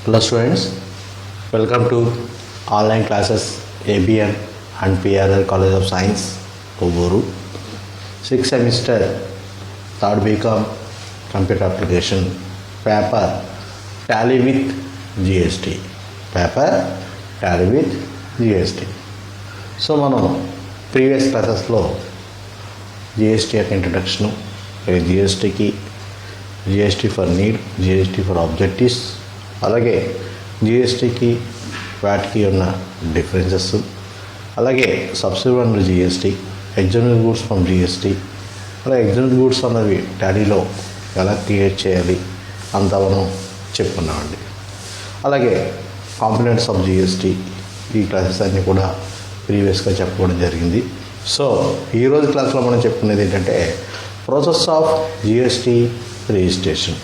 Hello students, welcome to online classes ABN and PRL College of Science, Kovuru. 6th semester, 3rd BCom Computer Application, paper Tally with GST. So మనం previous క్లాసెస్లో GST యొక్క introduction, GST for need, GST for objectives, అలాగే జిఎస్టీకి వాటికి ఉన్న differences, అలాగే subsidy under GST, exempted goods from GST, అలాగే exempted goods అన్నవి టాలీలో ఎలా క్రియేట్ చేయాలి అంతా మనం చెప్పుకున్నామండి. అలాగే కాంపోనెంట్స్ ఆఫ్ జిఎస్టీ, ఈ క్లాసెస్ అన్నీ కూడా ప్రీవియస్గా చెప్పుకోవడం జరిగింది. సో ఈరోజు క్లాస్లో మనం చెప్పుకునేది ఏంటంటే process of GST registration.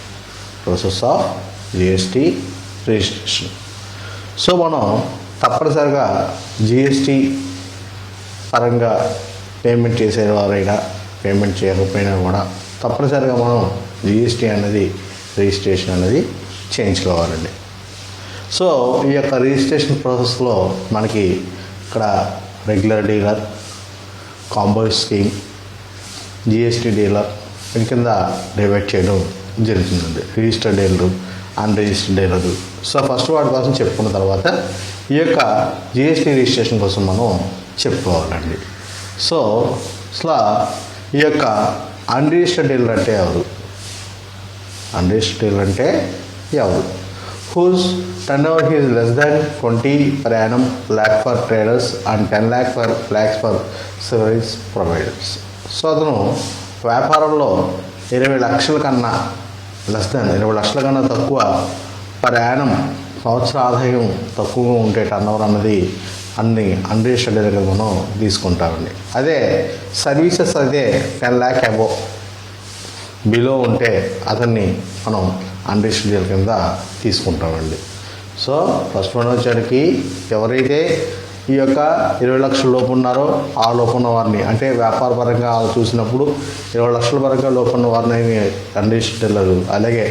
So మనం తప్పనిసరిగా జిఎస్టీ పరంగా పేమెంట్ చేసేవారైనా పేమెంట్ చేయకపోయినా కూడా తప్పనిసరిగా మనం జిఎస్టీ అనేది రిజిస్ట్రేషన్ అనేది చేయించుకోవాలండి. సో ఈ యొక్క రిజిస్ట్రేషన్ ప్రాసెస్లో మనకి ఇక్కడ regular dealer, combos scheme, GST dealer కింద డివైడ్ చేయడం జరుగుతుందండి. Registered dealer, unregistered dealer. So first వాటి కోసం చెప్పుకున్న తర్వాత ఈ యొక్క జిఎస్టీ రిజిస్ట్రేషన్ కోసం మనం చెప్పుకోవాలండి. సో అసలు ఈ యొక్క అన్రిజిస్టర్డ్ డీలర్ అంటే ఎవరు? Whose turnover is less than 20 per annum lakh for traders and 10 lakhs for service providers. So అతను వ్యాపారంలో 20 లక్షల కన్నా తక్కువ పర్ యానం సంవత్సర ఆదాయం తక్కువగా ఉంటే టర్నోవర్ అన్నది అన్ని అన్రిజిస్టర్డ్ డీలర్గా మనం తీసుకుంటామండి. అదే సర్వీసెస్ అదే 10 lakh అబోవ్ బిలో ఉంటే అతన్ని మనం అన్రిజిస్టర్డ్ డీలర్ కింద తీసుకుంటామండి. సో ఫస్ట్ వన్ వచ్చేసరికి ఎవరైతే ఈ యొక్క 20 లక్షల లోపు ఉన్నారో ఆ లోపు ఉన్న వారిని, అంటే వ్యాపార పరంగా చూసినప్పుడు 20 లక్షల పరంగా లోపు ఉన్న వారిని అన్రిజిస్టర్డ్ డీలరు. అలాగే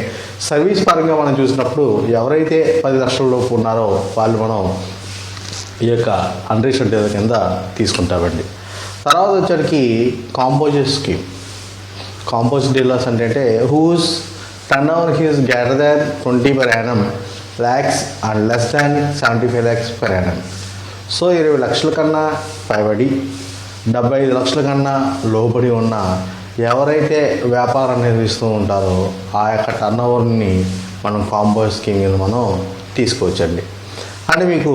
సర్వీస్ పరంగా మనం చూసినప్పుడు ఎవరైతే 10 లక్షల లోపు ఉన్నారో వాళ్ళు మనం ఈ యొక్క అన్రిజిస్టర్డ్ డీలర్ కింద తీసుకుంటామండి. తర్వాత వచ్చేసరికి కాంపోజిట్ డీలర్స్ అంటే who's turnover is greater than 20 per annum lakhs and less than 75 lakhs per annum. So 20 లక్షల కన్నా పైబడి 75 లక్షల కన్నా లోబడి ఉన్న ఎవరైతే వ్యాపారం నిర్వహిస్తూ ఉంటారో ఆ యొక్క టర్నోవర్ని మనం కాంపోజిట్ స్కీమ్ కింద మనం తీసుకోవచ్చండి. అంటే మీకు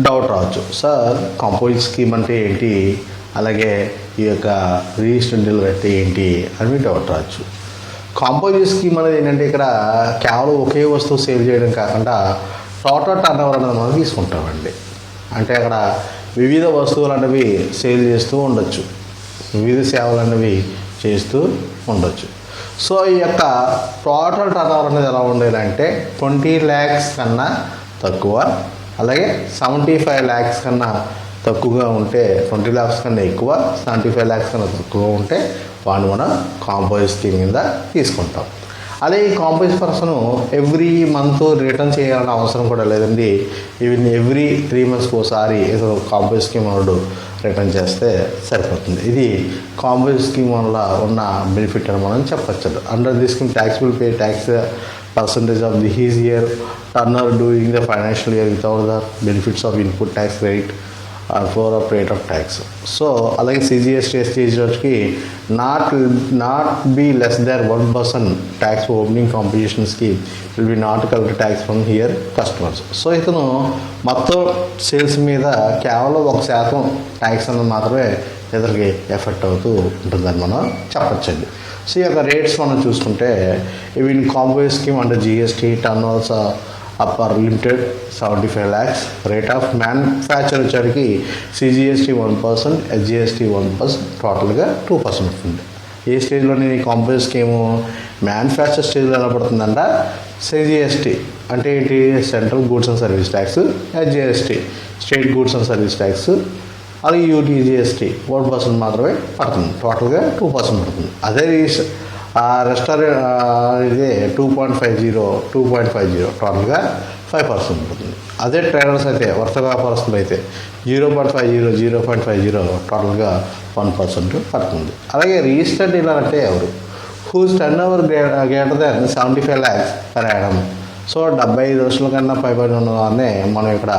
డౌట్ రావచ్చు, సార్ కాంపోజిట్ స్కీమ్ అంటే ఏంటి, అలాగే ఈ యొక్క రిజిస్టర్డ్ డీలర్ అంటే ఏంటి అని మీకు డౌట్ రావచ్చు. కాంపోజిట్ స్కీమ్ అనేది ఏంటంటే ఇక్కడ కేవలం ఒకే వస్తువు సేల్ చేయడం కాకుండా టోటల్ టర్నోవర్ అనేది మనం తీసుకుంటామండి. అంటే అక్కడ వివిధ వస్తువులు అనేవి సేల్ చేస్తూ ఉండొచ్చు, వివిధ సేవలు అనేవి చేస్తూ ఉండొచ్చు. సో ఈ యొక్క టోటల్ టర్నోవర్ అనేది ఎలా ఉండాలంటే 20 lakhs కన్నా తక్కువ, అలాగే 75 lakhs కన్నా తక్కువగా ఉంటే, 20 lakhs కన్నా ఎక్కువ, 75 lakhs కన్నా తక్కువ ఉంటే వాడిని మనం కాంపోజిట్ స్కీమ్ కింద తీసుకుంటాం. అలాగే ఈ composite person every month return చేయాలన్న అవసరం కూడా లేదండి. ఈవెన్ ఎవ్రీ 3 months ఒకసారి ఏదో కాంపోజిట్ స్కీమ్ వాడు రిటర్న్ చేస్తే సరిపోతుంది. ఇది కాంపోజిట్ స్కీమ్ వల్ల ఉన్న బెనిఫిట్ అని మనం చెప్పచ్చు. Under the scheme tax will pay tax percentage of the his year turnover during the financial year without the benefits of input tax rate or floor of rate of tax. So అలాగే CGST ఎస్టీకి not be less than 1% tax opening competition scheme will be not collect tax from here customers. So ఇతను మొత్తం sales మీద కేవలం 1% tax అన్నది మాత్రమే ఇతనికి effect అవుతూ ఉంటుందని మనం చెప్పచ్చండి. సో ఈ యొక్క రేట్స్ మనం చూసుకుంటే ఇవి కాంపోజిట్ స్కీమ్ అంటే GST turnovers upper limited 75 lakhs, rate of manufacture వచ్చేసరికి సిజిఎస్టీ 1%, ఎస్జిఎస్టీ 1%, టోటల్గా 2% ఉంటుంది. ఏ స్టేజ్లోని కాంపోజిట్ స్కీము మ్యానుఫ్యాక్చర్ స్టేజ్లో ఎలా పడుతుందంట, సిజిఎస్టీ అంటే ఏంటి, central goods and service tax, SGST state goods and service tax, అలాగే యూటీజీఎస్టీ 1% మాత్రమే పడుతుంది, టోటల్గా 2% పడుతుంది. అదే ఆ రెస్టారెంట్ ఇది 2.50 టోటల్గా 5% ఉంటుంది. అదే ట్రేడర్స్ అయితే వర్త వ్యాపారస్తులు అయితే 0.50 టోటల్గా 1% పడుతుంది. అలాగే రిజిస్టర్డ్ డీలర్ అంటే ఎవరు? Whose turnover greater than 75 lakhs per annum. So 75 లక్షల కన్నా పైబడి ఉన్న వారినే మనం ఇక్కడ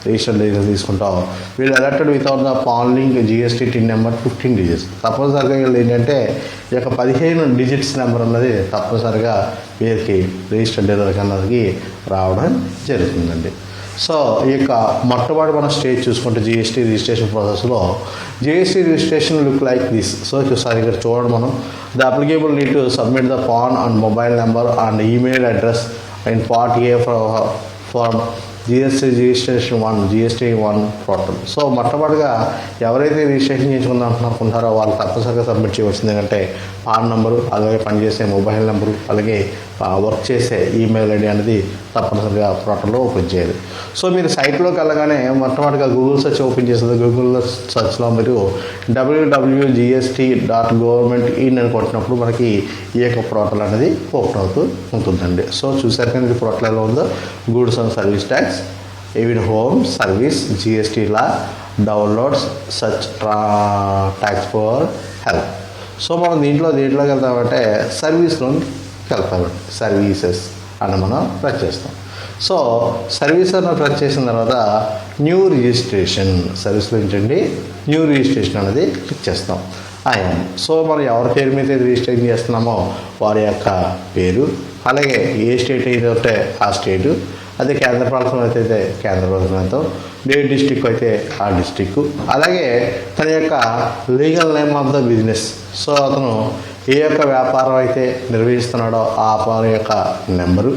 రిజిస్టర్డ్ డీలర్ తీసుకుంటాం. వీళ్ళు elected without the following GST TIN number 15 digits. తప్పనిసరిగా వీళ్ళు ఏంటంటే ఈ యొక్క 15 digits నెంబర్ అన్నది తప్పనిసరిగా వీరికి రిజిస్టర్డ్ డీలర్ అన్నది రావడం జరుగుతుందండి. సో ఈ యొక్క మొట్టమొదటి మనం స్టేజ్ చూసుకుంటే జిఎస్టీ రిజిస్ట్రేషన్ ప్రాసెస్లో GST registration look like this. So ఒకసారి ఇక్కడ చూడండి మనం. The applicable need to submit the pan and mobile number and email address in part A for GST registration 1 GST 1 portal. So మొట్టమొదటిగా ఎవరైతే registration చేసుకుందాం అనుకుంటారో వాళ్ళు తప్పనిసరిగా సబ్మిట్ చేయవలసింది ఏంటంటే పాన్ నెంబరు, అలాగే పనిచేసే మొబైల్ నెంబరు, అలాగే వర్క్ చేసే ఈమెయిల్ ఐడి అనేది తప్పనిసరిగా పోర్టల్లో ఓపెన్ చేయాలి. సో మీరు సైట్లోకి వెళ్ళగానే మొట్టమొదటిగా గూగుల్ సెర్చ్ ఓపెన్ చేస్తుంది. గూగుల్ సెర్చ్లో మీరు www.gst.government.in అని కొట్టినప్పుడు మనకి ఈ యొక్క పోర్టల్ అనేది ఓపెన్ అవుతూ ఉంటుందండి. సో చూసారు కానీ ఇది పోర్టల్ ఎలా ఉందో. Goods and service tax, even home service, GST law, downloads, search tax for help. So మనం దేంట్లోకి వెళ్తామంటే సర్వీస్లోకి వెళ్తామండి. సర్వీసెస్ అని మనం ప్రెస్ చేస్తాం. సో సర్వీస్ అని ప్రెస్ చేసిన తర్వాత న్యూ రిజిస్ట్రేషన్ సర్వీస్లో ఏంటండి న్యూ రిజిస్ట్రేషన్ అనేది క్లిక్ చేస్తాం. సో మనం ఎవరి పేరు మీద రిజిస్ట్రేషన్ చేస్తున్నామో వారి యొక్క పేరు, అలాగే ఏ స్టేట్ అయితే ఆ స్టేటు, అదే కేంద్ర ప్రభుత్వం అయితే కేంద్ర ప్రభుత్వంతో, ఏ డిస్టిక్ అయితే ఆ డిస్టిక్, అలాగే తన యొక్క legal name of the business. So అతను ఏ యొక్క వ్యాపారం అయితే నిర్వహిస్తున్నాడో ఆ వ్యాపారం యొక్క నెంబరు,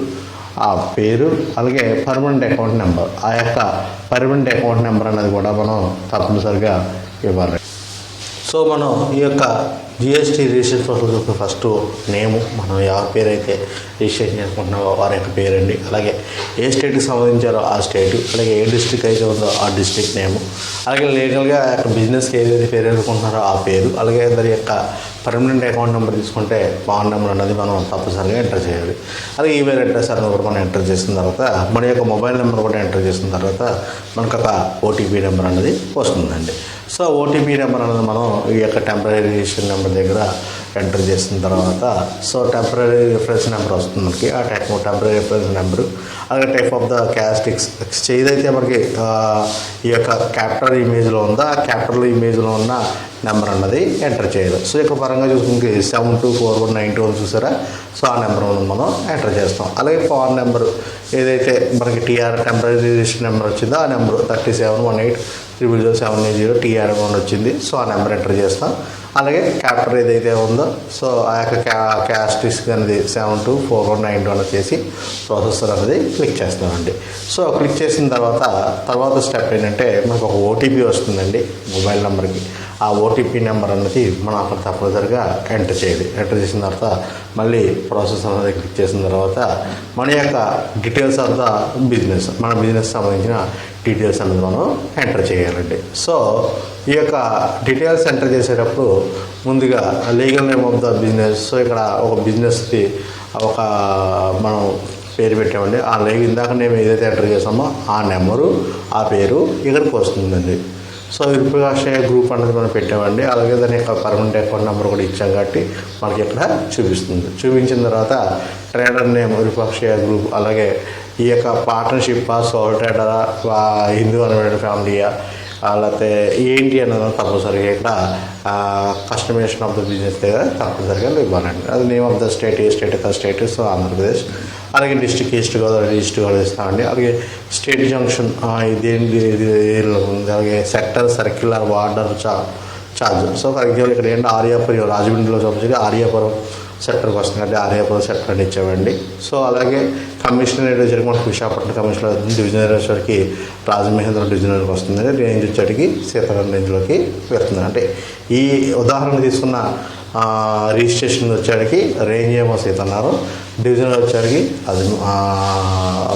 ఆ పేరు, అలాగే పర్మనెంట్ అకౌంట్ నెంబర్. ఆ యొక్క పర్మనెంట్ అకౌంట్ నెంబర్ అనేది కూడా మనం తప్పనిసరిగా ఇవ్వాలి. సో మనం ఈ యొక్క జిఎస్టీ రిజిస్ట్రేషన్ ప్రాసెస్ ఫస్ట్ నేము, మనం ఎవరి పేరు అయితే రిజిస్ట్రేషన్ చేసుకుంటున్నామో వారి యొక్క పేరండి, అలాగే ఏ స్టేట్కి సంబంధించారో ఆ స్టేటు, అలాగే ఏ డిస్ట్రిక్ట్ అయితే ఉందో ఆ డిస్ట్రిక్ట్ నేము, అలాగే లీగల్గా బిజినెస్కి ఏదైతే పేరు ఎదుర్కొంటున్నారో ఆ పేరు, అలాగే దాని యొక్క పర్మనెంట్ అకౌంట్ నెంబర్ తీసుకుంటే పాన్ నెంబర్ అనేది మనం తప్పనిసరిగా ఎంటర్ చేయాలి. అలాగే ఈమెయిల్ అడ్రస్ అనేది కూడా మనం ఎంటర్ చేసిన తర్వాత మన యొక్క మొబైల్ నెంబర్ కూడా ఎంటర్ చేసిన తర్వాత మనకు ఒక ఓటీపీ నెంబర్ అనేది వస్తుందండి. సో ఓటీపీ నెంబర్ అనేది మనం ఈ యొక్క టెంపరీ రిజిస్ట్రేషన్ నెంబర్ దగ్గర ఎంటర్ చేసిన తర్వాత సో టెంపరీ రిఫరెన్స్ నెంబర్ వస్తుంది మనకి. ఆ టెంపరీ రిఫరెన్స్ నెంబరు, అలాగే టైప్ ఆఫ్ ద క్యాస్టిక్స్ ఏదైతే మనకి ఈ యొక్క క్యాపిటల్ ఇమేజ్లో ఉందో ఆ క్యాపిటల్ ఇమేజ్లో ఉన్న నెంబర్ అన్నది ఎంటర్ చేయాలి. సో ఇక్కడ పరంగా చూసుకుంటే 724192 చూసారా. సో ఆ నెంబర్ మనం ఎంటర్ చేస్తాం. అలాగే ఫోన్ నెంబరు ఏదైతే మనకి టెంపరీ రిజిస్ట్రేషన్ నెంబర్ వచ్చిందో ఆ నెంబరు 3718000780 టీఆర్ అకౌంట్ వచ్చింది. సో ఆ నెంబర్ ఎంటర్ చేస్తాం. అలాగే క్యాపిటల్ ఏదైతే ఉందో సో ఆ యొక్క క్యాస్టిక్స్ అనేది 724192 అని చేసి ప్రాసెసర్ అనేది క్లిక్ చేస్తామండి. సో క్లిక్ చేసిన తర్వాత స్టెప్ ఏంటంటే మనకు ఒక ఓటీపీ వస్తుందండి మొబైల్ నెంబర్కి. ఆ ఓటీపీ నెంబర్ అన్నది మనం అక్కడ తప్పనిసరిగా ఎంటర్ చేయాలి. ఎంటర్ చేసిన తర్వాత మళ్ళీ ప్రాసెస్ అనేది క్లిక్ చేసిన తర్వాత మన యొక్క డీటెయిల్స్ ఆఫ్ ద బిజినెస్, మన బిజినెస్ సంబంధించిన డీటెయిల్స్ అనేది మనం ఎంటర్ చేయాలండి. సో ఈ యొక్క డీటెయిల్స్ ఎంటర్ చేసేటప్పుడు ముందుగా legal name of the business. So ఇక్కడ ఒక బిజినెస్కి ఒక మనం పేరు పెట్టామండి. ఆ ఇందాక నేను ఏదైతే ఎంటర్ చేసామో ఆ నెంబరు, ఆ పేరు ఇక్కడికి వస్తుందండి. సో విరూపాక్షయ్య గ్రూప్ అనేది మనం పెట్టామండి. అలాగే దాని యొక్క పర్మనెంట్ అకౌంట్ నెంబర్ కూడా ఇచ్చాం కాబట్టి మనకి ఇక్కడ చూపిస్తుంది. చూపించిన తర్వాత ట్రేడర్ నేమ్ విరూపాక్షయ్య గ్రూప్, అలాగే ఈ యొక్క పార్ట్నర్షిప్ సోల్ ట్రేడరా, హిందూ అన్వైడ్ ఫ్యామిలీయా, లేకపోతే ఏంటి అన్నది తప్పనిసరిగా ఇక్కడ కస్టమైజేషన్ ఆఫ్ ద బిజినెస్ దగ్గర తప్పనిసరిగా ఇవ్వాలండి. అది name of the state, A state ఆ స్టేట్, సో ఆంధ్రప్రదేశ్. అలాగే district east Godavari, east Godavari ఇస్తామండి. అలాగే స్టేట్ జంక్షన్ ఇదేంటి ఉంది, అలాగే sector, circular, warder charge. So for example ఇక్కడ ఏంటి ఆర్యాపురం, రాజమండ్రిలో చూపించి ఆర్యాపురం సెక్టర్కి వస్తుంది అంటే ఆర్యాపురం సెక్టర్ అని ఇచ్చామండి. సో అలాగే కమిషనరేట్ వచ్చరికి మనకు విశాఖపట్నం కమిషనర్ డివిజనర్ వచ్చరికి రాజమహేంద్ర డివిజనర్కి వస్తుంది. రేంజ్ వచ్చేటికి సీతారాం రేంజ్లోకి వెళ్తుంది. అంటే ఈ ఉదాహరణ తీసుకున్న రిజిస్ట్రేషన్ వచ్చేటికి రేంజ్ ఏమో సీతన్నారు, డివిజనర్ వచ్చేటికి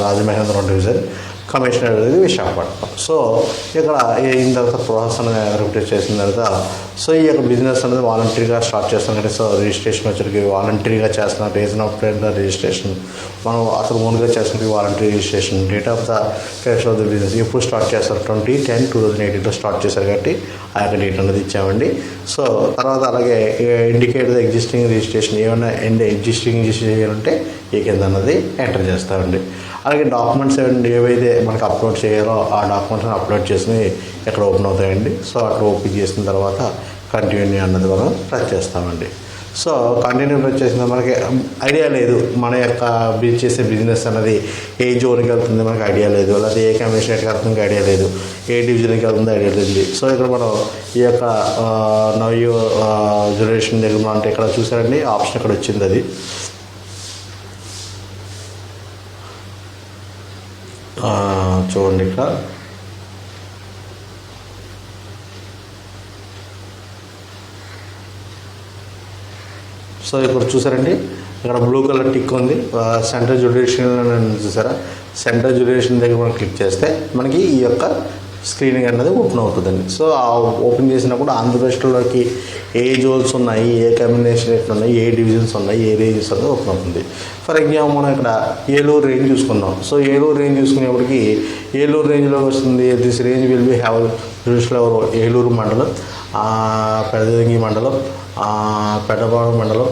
రాజమహేంద్రం డివిజన్, కమిషనర్ అనేది విశాఖపట్నం. సో ఇక్కడ అయిన తర్వాత ప్రాసెస్ అనేది రిపీట్ చేసిన తర్వాత సో ఈ యొక్క బిజినెస్ అనేది వాలంటరీగా స్టార్ట్ చేస్తాం అంటే సో రిజిస్ట్రేషన్ వచ్చరికి వాలంటరీగా చేస్తున్నాం. రీజన్ ఆఫ్ ట్రేడ్ రిజిస్ట్రేషన్ మనం అసలు ఓన్గా చేస్తున్నది voluntary registration. Date of the cash of the business ఎప్పుడు స్టార్ట్ చేస్తారు 20/10/2018 స్టార్ట్ చేశారు కాబట్టి ఆ యొక్క డేట్ అనేది ఇచ్చామండి. సో తర్వాత అలాగే ఇండికేట్ ద ఎగ్జిస్టింగ్ రిజిస్ట్రేషన్ ఏమైనా ఎగ్జిస్టింగ్ రిజిస్ట్రేషన్ చేయాలంటే ఈ కింద అన్నది ఎంటర్ చేస్తామండి. అలాగే డాక్యుమెంట్స్ ఏవైతే మనకు అప్లోడ్ చేయాలో ఆ డాక్యుమెంట్స్ని అప్లోడ్ చేసి ఇక్కడ ఓపెన్ అవుతాయండి. సో అక్కడ ఓపెన్ చేసిన తర్వాత కంటిన్యూ అన్నది మనం ప్రెస్ చేస్తామండి. సో కంటిన్యూ ప్రెస్ చేసిన మనకి ఐడియా లేదు మన యొక్క చేసే బిజినెస్ అన్నది ఏ జోన్కి వెళ్తుంది మనకు ఐడియా లేదు, లేదా ఏ కమిషనరేట్కి వెళ్తుంది ఐడియా లేదు, ఏ డివిజన్కి వెళ్తుందో ఐడియా లేదు. సో ఇక్కడ మనం ఈ యొక్క నవ్యూ జనరేషన్ దగ్గర అంటే ఇక్కడ చూసారండి ఆప్షన్ ఇక్కడ వచ్చింది. అది చూడండి ఇక్కడ సో ఇక్కడ చూసారండి ఇక్కడ బ్లూ కలర్ టిక్ ఉంది సెంట్రల్ జ్యుడిషియల్ అని చూసారా. సెంట్రల్ జ్యుడిషియల్ దగ్గర మనం క్లిక్ చేస్తే మనకి ఈ యొక్క స్క్రీనింగ్ అనేది ఓపెన్ అవుతుందండి. సో ఆ ఓపెన్ చేసినప్పుడు ఆంధ్రప్రదేశ్లోకి ఏ జోన్స్ ఉన్నాయి, ఏ కమ్యూనికేషన్ ఉన్నాయి, ఏ డివిజన్స్ ఉన్నాయి, ఏ రేంజెస్ అనేది ఓపెన్ అవుతుంది. ఫర్ ఎగ్జాంపుల్ మనం ఇక్కడ ఏలూరు రేంజ్ చూసుకుందాం. సో ఏలూరు రేంజ్ చూసుకునేప్పటికి ఏలూరు రేంజ్లో వస్తుంది this range will be have judicial Eluru మండలం, పెద్దదంగి మండలం, పెద్దపాడు మండలం,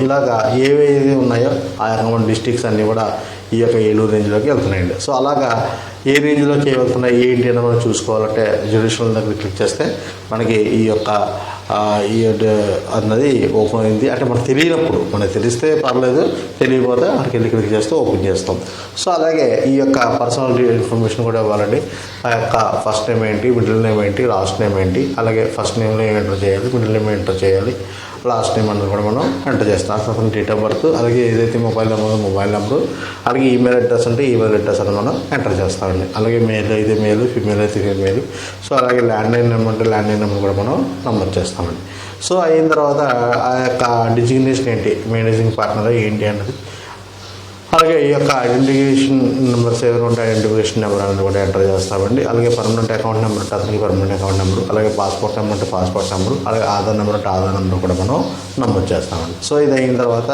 ఇలాగా ఏవైతే ఉన్నాయో ఆ రకమైన డిస్ట్రిక్ట్స్ అన్నీ కూడా ఈ యొక్క ఏలూరు రేంజ్లోకి వెళ్తున్నాయండి. సో అలాగా ఏ రేంజ్లోకి వెళ్తున్నాయి ఏంటి అని మనం చూసుకోవాలంటే జ్యుడిషియల్ దగ్గర క్లిక్ చేస్తే మనకి ఈ యొక్క ఈ అన్నది ఓపెన్ అయింది. అంటే మనకు తెలియనప్పుడు మనకు తెలిస్తే పర్లేదు, తెలియకపోతే అక్కడికి వెళ్ళి క్లిక్ చేస్తే ఓపెన్ చేస్తాం. సో అలాగే ఈ యొక్క పర్సనల్ ఇన్ఫర్మేషన్ కూడా ఇవ్వాలండి. ఆ యొక్క ఫస్ట్ నేమ్ ఏంటి, మిడిల్ నేమ్ ఏంటి, లాస్ట్ నేమ్ ఏంటి, అలాగే ఫస్ట్ నేమ్లో ఏం ఎంటర్ చేయాలి, మిడిల్ నేమ్ ఎంటర్ చేయాలి, లాస్ట్ నేమ్ అన్నది కూడా మనం ఎంటర్ చేస్తాం. అసలు డేట్ ఆఫ్ బర్త్, అలాగే ఏదైతే మొబైల్ నెంబరు, అలాగే ఈమెయిల్ అడ్రస్ అంటే ఈమెయిల్ అడ్రస్ అని మనం ఎంటర్ చేస్తామండి. అలాగే మేల్ అయితే మేల్, ఫీమేల్ అయితే ఫీమేల్. సో అలాగే ల్యాండ్లైన్ నెంబర్ అంటే ల్యాండ్లైన్ నెంబర్ కూడా మనం నంబర్ చేస్తామండి. సో అయిన తర్వాత ఆ యొక్క డిజిగ్నేషన్ ఏంటి, మేనేజింగ్ పార్ట్నర్ ఏంటి అన్నది, అలాగే ఈ యొక్క ఐడెంటిఫికేషన్ నెంబర్స్ ఏమైనా ఉంటే ఐడెంటిఫికేషన్ నెంబర్ అనేది కూడా ఎంటర్ చేస్తామండి. అలాగే పర్మనెంట్ అకౌంట్ నెంబర్ అంటే అతనికి పర్మనెంట్ అకౌంట్ నెంబరు, అలాగే పాస్పోర్ట్ నెంబర్ అంటే పాస్పోర్ట్ నెంబరు, అలాగే ఆధార్ నెంబర్ అంటే ఆధార్ నెంబర్ కూడా మనం నమోదు చేస్తామండి. సో ఇది అయిన తర్వాత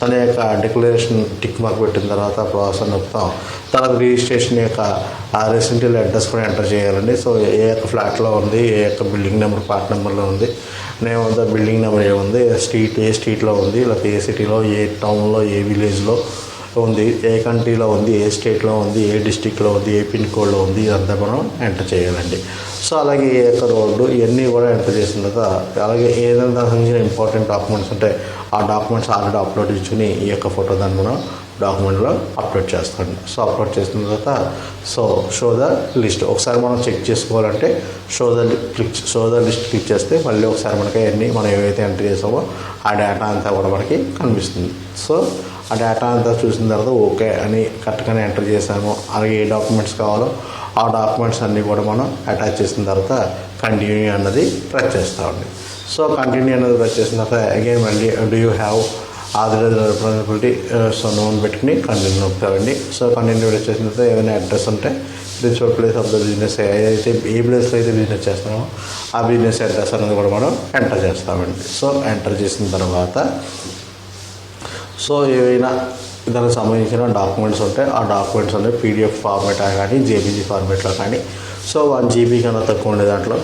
తన యొక్క డిక్లరేషన్ టిక్ మార్క్ పెట్టిన తర్వాత ప్రాసెస్ నొప్పుతాం. తర్వాత రిజిస్ట్రేషన్ యొక్క రెసిడెంటియల్ అడ్రస్ కూడా ఎంటర్ చేయాలండి. సో ఏ యొక్క ఫ్లాట్లో ఉంది, ఏ యొక్క బిల్డింగ్ నెంబర్ పార్ట్ నెంబర్లో ఉంది, name of the building number ఏముంది, ఏ స్ట్రీట్లో ఉంది, లేకపోతే ఏ సిటీలో, ఏ టౌన్లో, ఏ విలేజ్లో ఉంది, ఏ కంట్రీలో ఉంది, ఏ స్టేట్లో ఉంది, ఏ డిస్టిక్లో ఉంది, ఏ పిన్ కోడ్లో ఉంది, ఇదంతా మనం ఎంటర్ చేయాలండి. సో అలాగే ఏ యొక్క రోడ్డు ఇవన్నీ కూడా ఎంటర్ చేసిన తర్వాత అలాగే ఏదైనా దానికి సంబంధించిన ఇంపార్టెంట్ డాక్యుమెంట్స్ ఉంటే ఆ డాక్యుమెంట్స్ ఆల్రెడీ అప్లోడ్ ఇచ్చుకుని ఈ యొక్క ఫోటో దాన్ని మనం డాక్యుమెంట్లో అప్లోడ్ చేస్తాండి. సో అప్లోడ్ చేసిన తర్వాత సో షో ద లిస్ట్ ఒకసారి మనం చెక్ చేసుకోవాలంటే షో ద లిస్ట్ క్లిక్ చేస్తే మళ్ళీ ఒకసారి మనకి అన్నీ మనం ఏవైతే ఎంటర్ చేసామో ఆ డేటా అంతా కూడా మనకి కనిపిస్తుంది. సో ఆ డేటా అంతా చూసిన తర్వాత ఓకే అని కరెక్ట్గానే ఎంటర్ చేసాము. అలాగే ఏ డాక్యుమెంట్స్ కావాలో ఆ డాక్యుమెంట్స్ అన్నీ కూడా మనం అటాచ్ చేసిన తర్వాత కంటిన్యూ అన్నది ప్రెస్ చేస్తామండి. సో కంటిన్యూ అన్నది ప్రెస్ చేసిన తర్వాత అగైన్ మళ్ళీ do you have Aadhaar responsibility so known పెట్టుకుని కంటిన్యూ నొక్కుతామండి. సో కంటిన్యూ ప్రెస్ చేసిన తర్వాత ఏమైనా అడ్రస్ ఉంటే principal place of the business ఏదైతే ఏ ప్లేస్లో అయితే బిజినెస్ చేస్తామో ఆ బిజినెస్ అడ్రస్ అనేది కూడా మనం ఎంటర్ చేస్తామండి. సో ఎంటర్ చేసిన తర్వాత సో ఏవైనా దానికి సంబంధించిన డాక్యుమెంట్స్ ఉంటే ఆ డాక్యుమెంట్స్ అనేవి పీడిఎఫ్ ఫార్మేట్ కానీ జేపీజీ ఫార్మేట్లో కానీ సో 1 GB కన్నా తక్కువ ఉండే దాంట్లో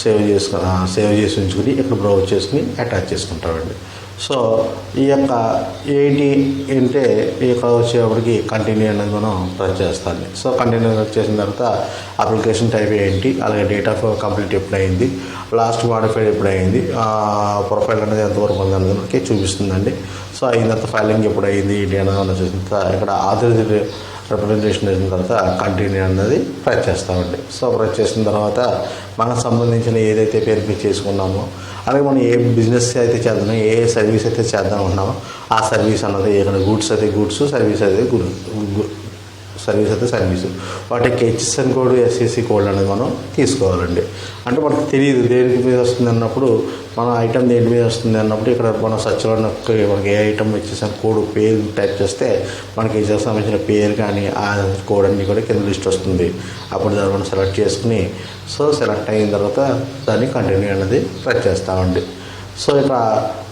సేవ్ చేసి ఉంచుకుని ఇక్కడ బ్రౌజ్ చేసుకుని అటాచ్ చేసుకుంటామండి. సో ఈ యొక్క ఏంటి అంటే ఇక్కడ వచ్చేప్పటికి కంటిన్యూ అనేది మనం ప్రెస్ చేస్తాం. సో కంటిన్యూ చేసిన తర్వాత అప్లికేషన్ టైప్ ఏంటి, అలాగే డేట్ ఆఫ్ కంప్లీట్ ఎప్పుడు అయింది, లాస్ట్ మాడిఫైడ్ ఎప్పుడు అయింది, ప్రొఫైల్ అనేది ఎంతవరకు ఉంది అనేది మనకి చూపిస్తుందండి. సో అయిన తర్వాత ఫైలింగ్ ఎప్పుడు అయింది ఏంటి అనేది మనం చూసిన తర్వాత ఇక్కడ ఆధార్ రిప్రజెంటేషన్ చేసిన తర్వాత కంటిన్యూ అన్నది ప్రెస్ చేస్తామండి. సో ప్రెస్ చేసిన తర్వాత మనకు సంబంధించిన ఏదైతే వెరిఫై చేసుకున్నామో అలాగే మనం ఏ బిజినెస్ అయితే చేద్దామో ఏ సర్వీస్ అయితే చేద్దాం ఉన్నామో ఆ సర్వీస్ అన్నది ఇక్కడ గూడ్స్ అయితే గూడ్స్, సర్వీస్ అయితే సర్వీస్ అయితే సర్వీసు, వాటికి హెచ్ఎస్ఎన్ కోడ్ ఎస్ఎస్సి కోడ్ అనేది మనం తీసుకోవాలండి. అంటే మనకు తెలియదు దేనికి మీద వస్తుంది అన్నప్పుడు, మన ఐటమ్ దేని మీద వస్తుంది అన్నప్పుడు ఇక్కడ మనం సర్చ్లో మనకి ఏ ఐటమ్ హెచ్ఎస్ఎన్ కోడ్ పేరు టైప్ చేస్తే మనకి హెచ్ఎస్ సంబంధించిన పేరు కానీ ఆ కోడ్ అన్నీ కూడా కింద లిస్ట్ వస్తుంది. అప్పుడు దాన్ని మనం సెలెక్ట్ చేసుకుని సో సెలెక్ట్ అయిన తర్వాత దాన్ని కంటిన్యూ అనేది ప్రెస్ చేస్తామండి. సో ఇక్కడ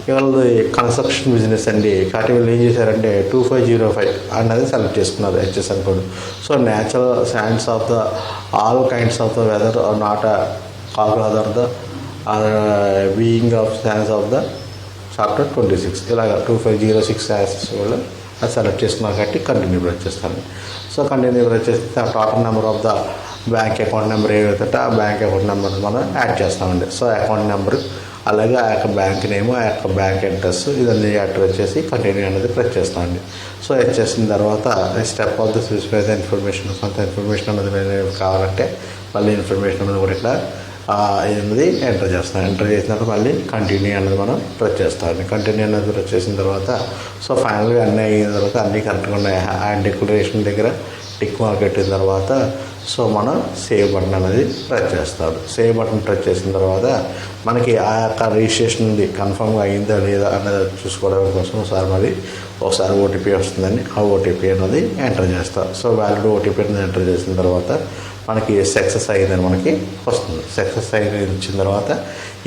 వీళ్ళది కన్స్ట్రక్షన్ బిజినెస్ అండి, కాబట్టి వీళ్ళు ఏం చేశారంటే 2505 అన్నది సెలెక్ట్ చేసుకున్నారు HSN code. So natural sands of the all kinds of the weather or not call other the being of sands of the chapter 26 ఇలాగ 2506 యాసెస్ వాళ్ళు అది సెలెక్ట్ చేసుకున్నారు కాబట్టి కంటిన్యూ ప్రెస్ చేస్తాను. సో కంటిన్యూ ప్రెస్ చేస్తే total number of the bank account number ఏదైతే ఆ బ్యాంక్ అకౌంట్ నెంబర్ మనం యాడ్ చేస్తామండి. సో అకౌంట్ నెంబర్ అలాగే ఆ యొక్క బ్యాంక్ నేము, ఆ యొక్క బ్యాంక్ అడ్రస్ ఇదన్నీ అడ్రస్ చేసి కంటిన్యూ అనేది ప్రెస్ చేస్తామండి. సో ఇది చేసిన తర్వాత step of the specified information, కొంత ఇన్ఫర్మేషన్ అనేది కావాలంటే మళ్ళీ ఇన్ఫర్మేషన్ అనేది కూడా ఇక్కడ అనేది ఎంటర్ చేస్తాం. ఎంటర్ చేసిన తర్వాత మళ్ళీ కంటిన్యూ అనేది మనం ప్రెస్ చేస్తామండి. కంటిన్యూ అనేది ప్రెస్ చేసిన తర్వాత సో ఫైనల్గా అన్నీ అయిన తర్వాత అన్నీ కరెక్ట్గా ఉన్నాయి. అండ్ డిక్లరేషన్ దగ్గర టిక్ మార్క్ పెట్టిన తర్వాత సో మనం సేవ్ బటన్ అనేది ప్రెస్ చేస్తాం. సేవ్ బటన్ ప్రెస్ చేసిన తర్వాత మనకి ఆ యొక్క రిజిస్ట్రేషన్ ఉంది కన్ఫర్మ్గా అయిందా లేదా అనేది చూసుకోవడం కోసం ఒకసారి ఓటీపీ వస్తుందని ఆ ఓటీపీ అనేది ఎంటర్ చేస్తాం. సో వ్యాలిడ్ ఓటీపీ అనేది ఎంటర్ చేసిన తర్వాత మనకి సక్సెస్ అయిందని మనకి వస్తుంది. సక్సెస్ అయింది ఇచ్చిన తర్వాత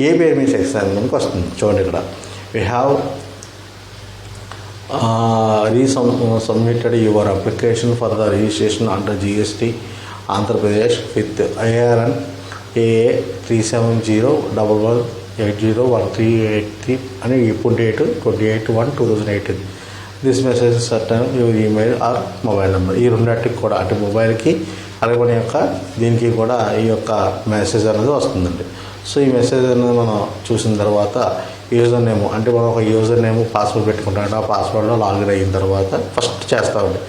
ఏ పేరు మీద సక్సెస్ అయింది మనకి వస్తుంది. చూడండి ఇక్కడ we have submitted your application for the registration under GST Andhra Pradesh with IRN AA 37011801383 అని ఇప్పుడు date 28/1/2018. This message certain your email or mobile number. ఈ రెండింటికి కూడా అంటే మొబైల్కి అలాగే మన యొక్క దీనికి కూడా ఈ యొక్క మెసేజ్ అనేది వస్తుందండి. సో ఈ మెసేజ్ అనేది మనం చూసిన తర్వాత యూజర్ నేమ్ అంటే మనం ఒక యూజర్ నేమ్ పాస్వర్డ్ పెట్టుకుంటాం. ఆ పాస్వర్డ్లో లాగిన్ అయిన తర్వాత ఫస్ట్ చేస్తామండి.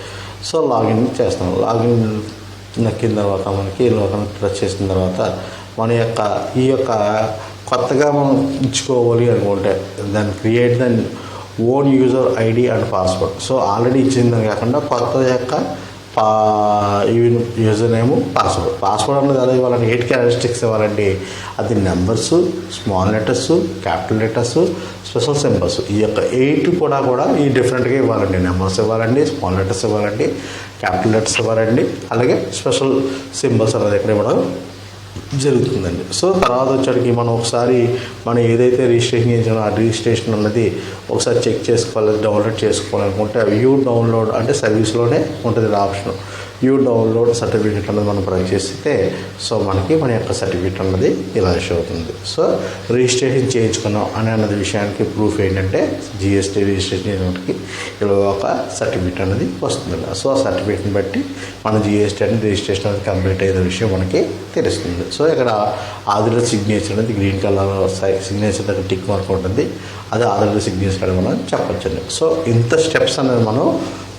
సో లాగిన్ చేస్తాం. లాగిన్ నక్కిన తర్వాత మనకి లాగిన్ ప్రెస్ చేసిన తర్వాత మన యొక్క ఈ యొక్క కొత్తగా మనం ఇచ్చుకోవాలి అనుకుంటే దాన్ని క్రియేట్ దాన్ని own user ID and password. So already ఇచ్చిందని కాకుండా కొత్త యొక్క యూజర్ నేమ్ పాస్వర్డ్ అన్నది ఎలా ఇవ్వాలంటే 8 క్యారెక్టరిస్టిక్స్ ఇవ్వాలండి. అది numbers, small letters, capital letters, special symbols ఈ యొక్క 8 కూడా ఈ డిఫరెంట్గా ఇవ్వాలండి. నెంబర్స్ ఇవ్వాలండి, స్మాల్ లెటర్స్ ఇవ్వాలండి, క్యాపిటల్ లెటర్స్ ఇవ్వాలండి, అలాగే స్పెషల్ సింబల్స్ అనేది ఇక్కడ ఇవ్వడం జరుగుతుందండి. సో తర్వాత వచ్చేటికి మనం ఒకసారి మనం ఏదైతే రిజిస్ట్రేషన్ చేసామో ఆ రిజిస్ట్రేషన్ అన్నది ఒకసారి చెక్ చేసుకోవాలి, డౌన్లోడ్ చేసుకోవాలనుకుంటే వ్యూ డౌన్లోడ్ అంటే సర్వీస్లోనే ఉంటుంది ఆప్షన్. వ్యూ డౌన్లోడ్ సర్టిఫికేట్ అన్నది మనం ప్రెస్ చేస్తే సో మనకి మన యొక్క సర్టిఫికేట్ అన్నది ఇలా షో అవుతుంది. సో రిజిస్ట్రేషన్ చేయించుకున్నాం అన్నది విషయానికి ప్రూఫ్ ఏంటంటే జిఎస్టీ రిజిస్ట్రేషన్ చేయడానికి ఇలా ఒక సర్టిఫికేట్ అనేది వస్తుందండి. సో ఆ సర్టిఫికేట్ని బట్టి మన జిఎస్టీ అనేది రిజిస్ట్రేషన్ అనేది కంప్లీట్ అయిన విషయం మనకి తెలుస్తుంది. సో ఇక్కడ ఆధార్ సిగ్నేచర్ అనేది గ్రీన్ కలర్ సిగ్నేచర్ దగ్గర టిక్ మార్క్ ఉంటుంది. అది ఆధార్ సిగ్నేచర్ అని మనం చెప్పొచ్చండి. సో ఇంత స్టెప్స్ అనేది మనం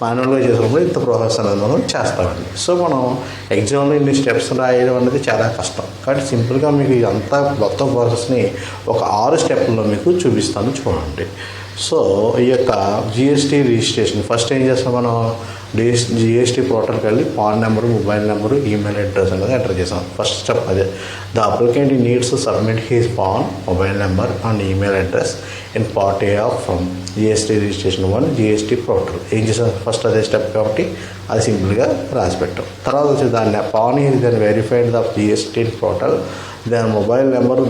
మాన్యువల్గా చేసినప్పుడు ఇంత ప్రాసెస్ అనేది మనం చేస్తామండి. సో మనం ఎగ్జామ్లో ఇన్ని స్టెప్స్ రాయడం అనేది చాలా కష్టం. కాబట్టి సింపుల్గా మీకు ఇదంతా మొత్తం ప్రాసెస్ని ఒక 6 స్టెప్ల్లో మీకు చూపిస్తాను చూడండి. సో ఈ యొక్క జిఎస్టీ రిజిస్ట్రేషన్ ఫస్ట్ ఏం చేస్తాం మనం జిఎస్టీ పోర్టల్కి వెళ్ళి pan number, mobile number, email address అనేది ఎంటర్ చేసాం. ఫస్ట్ స్టెప్ అదే. The applicant needs to submit his pan, mobile number and email address in part A of from GST registration 1 GST portal. ఏం చేసాం first అదే step కాబట్టి అది సింపుల్గా రాసి పెట్టాం. తర్వాత వచ్చి దాన్ని PAN is then verified the GST portal, then mobile number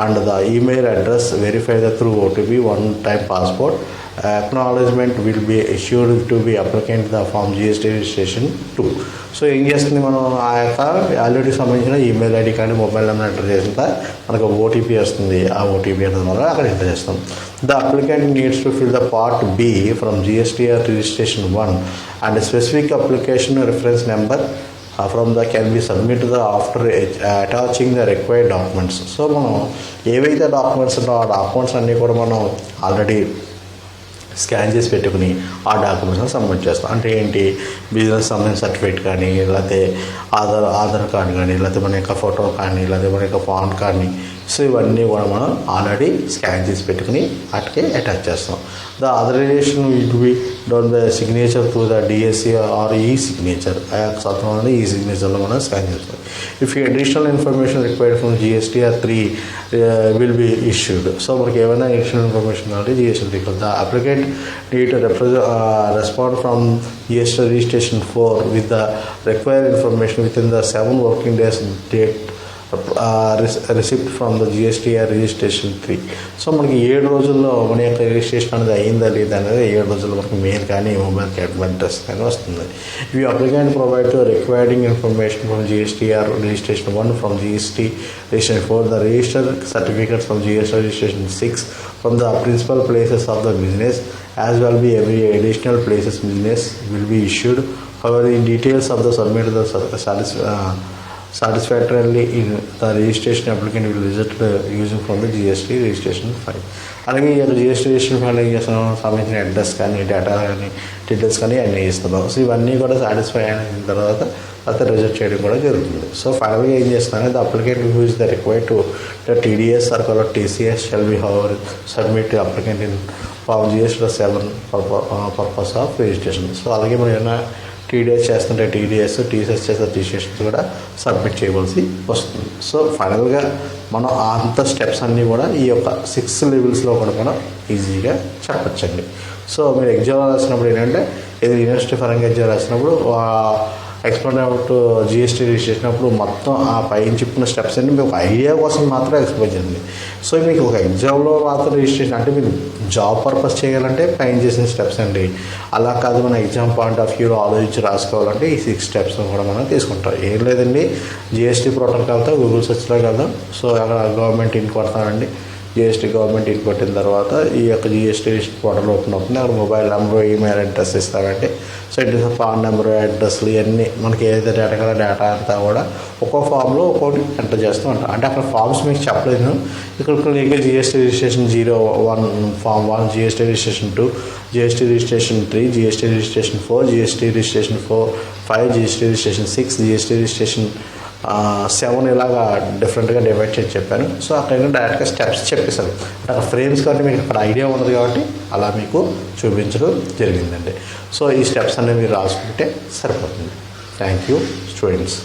and the email address verified through OTP one-time passport. Acknowledgement will be issued to be applicant the form GST registration 2. So ఏం చేస్తుంది మనం ఆ యొక్క already సంబంధించిన email ID కానీ mobile number enter చేసిన మనకు OTP వస్తుంది. ఆ ఓటీపీ అనేది వల్ల అక్కడ ఎంటర్ చేస్తాం. The applicant needs to fill the part B from GSTR registration 1 and specific application reference number from the can be submitted after attaching the required documents. So మనం ఏవైతే డాక్యుమెంట్స్ ఉన్నాయో ఆ డాక్యుమెంట్స్ అన్నీ కూడా మనం ఆల్రెడీ స్కాన్ చేసి పెట్టుకుని ఆ డాక్యుమెంట్స్ని సబ్మిట్ చేస్తాం. అంటే ఏంటి బిజినెస్ సంబంధించిన సర్టిఫికేట్ కానీ, లేకపోతే ఆధార్ కార్డు కానీ, లేకపోతే మన యొక్క ఫోటో కానీ, లేకపోతే మన యొక్క పాన్ కార్డ్ని, సో ఇవన్నీ కూడా మనం ఆల్రెడీ స్కాన్ చేసి పెట్టుకుని వాటికి అటాచ్ చేస్తాం. The authorization will be done the signature through the DSC or E signature. ఆ యొక్క సంతకం అనేది ఈ సిగ్నేచర్లో మనం స్కాన్ చేస్తాం. If you additional information required from GSTR 3 will be issued. So మనకి ఏమైనా అడిషనల్ ఇన్ఫర్మేషన్ కావాలి GST the applicant need to respond from GST registration 4 with the required information within the 7 working days date receipt from the GSTR registration 3. So మనకి 7 రోజుల్లో మన యొక్క registration అనేది అయిందా లేదా అనేది 7 రోజుల్లో మనకి మెయిల్ కానీ మొబైల్ అడ్రస్ కానీ వస్తుంది. ఇవి applicant provide to requiring information from GSTR registration 1 from GST registration 4 the register certificate from GST registration 6 from the principal places of the business as well be every additional places business will be issued. However, in details of the submit the satisfactorily in the registration applicant will result using from the GST registration file. అలాగే ఈ GST registration file ఏం చేస్తున్నాం, సంబంధించిన address కానీ data కానీ details కానీ అన్నీ ఇస్తున్నాం. సో ఇవన్నీ కూడా సాటిస్ఫై అయిన తర్వాత రిజల్ట్ చేయడం కూడా జరుగుతుంది. సో ఫైనల్గా ఏం చేస్తున్నాను, the applicant use the required to the TDS or call TCS shall be hour submit applicant in form GS-7 purpose of registration. So అలాగే మనం ఏమైనా టీడీఎస్ చేస్తుంటే టీసీఎస్ చేస్తే రిజిస్ట్రేషన్స్ కూడా సబ్మిట్ చేయవలసి వస్తుంది. సో ఫైనల్గా మనం అంత స్టెప్స్ అన్నీ కూడా ఈ యొక్క 6 లెవెల్స్లో కూడా మనం ఈజీగా చెప్పచ్చండి. సో మీరు ఎగ్జామ్ రాసినప్పుడు ఏంటంటే ఇది యూనివర్సిటీ పరంగా ఎగ్జామ్ రాసినప్పుడు ఎక్స్ప్లెయిన్ అబౌట్ జిఎస్టీ రిజిస్ట్రేషన్ అప్పుడు మొత్తం ఆ పైన చెప్పిన స్టెప్స్ అన్ని మీకు ఐడియా కోసం మాత్రం ఎక్స్ప్లెయిన్ చేయండి. సో మీకు ఒక ఎగ్జామ్లో మాత్రం రిజిస్ట్రేషన్ అంటే మీరు జాబ్ పర్పస్ చేయాలంటే పైన చేసిన స్టెప్స్ అండి. అలా కాదు మన ఎగ్జామ్ పాయింట్ ఆఫ్ వ్యూలో ఆలోచించి రాసుకోవాలంటే ఈ 6 స్టెప్స్ కూడా మనం తీసుకుంటాం. ఏం లేదండి, జిఎస్టీ ప్రోటోకాల్తో గూగుల్ సెర్చ్లో వెళ్దాం. సో అక్కడ గవర్నమెంట్ ఇన్ కొడతానండి. జిఎస్టీ గవర్నమెంట్ ఇన్ కొట్టిన తర్వాత ఈ యొక్క జిఎస్టీ పోర్టల్ ఓపెన్ అవుతుంది. అక్కడ మొబైల్ నెంబర్ ఈమెయిల్ అడ్రస్ ఇస్తారంటే సో ఇట్ ఫామ్ నెంబర్ అడ్రస్లు ఇవన్నీ మనకి ఏదైతే డేటా కదా డేటా అంతా కూడా ఒక్కో ఫామ్లో ఒక్కోటి ఎంటర్ చేస్తూ ఉంటాం. అంటే అక్కడ ఫామ్స్ మీకు చెప్పలేదు. ఇక్కడ ఇంకా GST registration 01 form 1, GST registration 2, GST registration 3, GST registration 4, GST registration 5, GST registration 6, GST registration 7 ఇలాగా డిఫరెంట్గా డివైడ్ చేసి చెప్పాను. సో అక్కడ డైరెక్ట్గా స్టెప్స్ చెప్పేశాను. అక్కడ ఫ్రేమ్స్ కాబట్టి మీకు అక్కడ ఐడియా ఉన్నది కాబట్టి అలా మీకు చూపించడం జరిగిందండి. సో ఈ స్టెప్స్ అనేవి మీరు రాసుకుంటే సరిపోతుంది. Thank you students.